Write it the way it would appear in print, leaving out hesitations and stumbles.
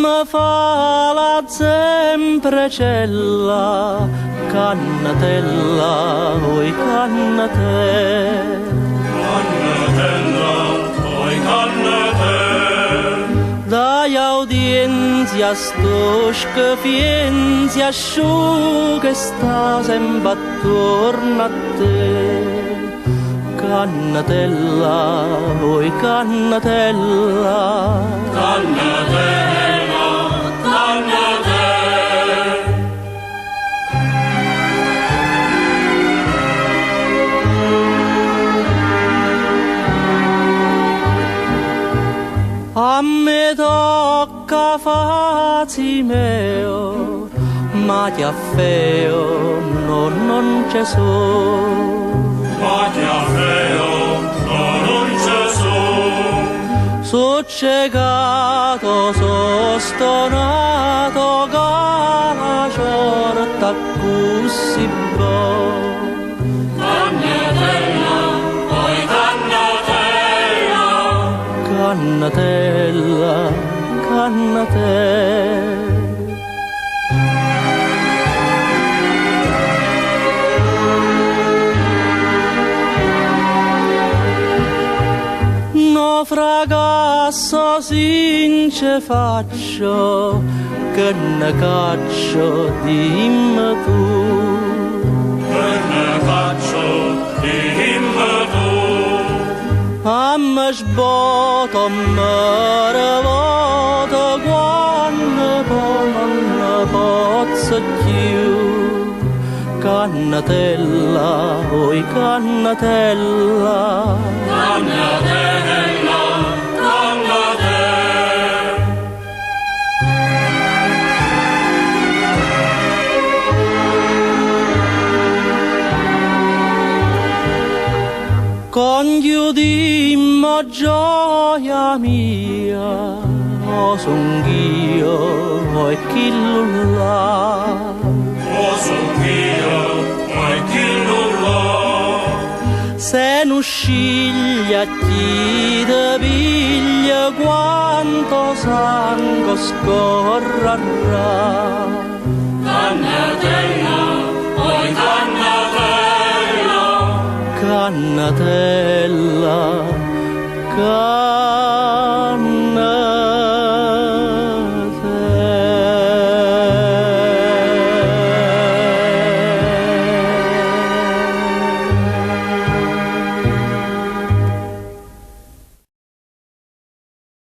mi fa la zemprecella, cannatella, oi cannatella. Cannatella, oi cannatella. Dai audienzia stosca fienzia asciuga sta sempre attorno a te. Cannatella, oi cannatella. Cannatella, cannatella. A me tocca fazi meo, ma ti affeo non c'è so. Ma ti affeo, non c'è so. So ciecato, so stonato, che la sorta così buona. Cannatella, oi cannatella. Cannatella, cannatella. Fragasso since faccio, che ne caccio, dimmi tu. Che ne caccio, dimmi tu. A me sboto, me revoto, quando poi non ne posso più. Cannatella, oi cannatella. Cannatella, cannatella. Congiudimmo gioia mia, o son io, o è chi là. O son io, o è chi là. Se non sciglia chi te piglia, quanto sangue scorrerà. Cannatella, oi cannatella. Cannatella, cannatella.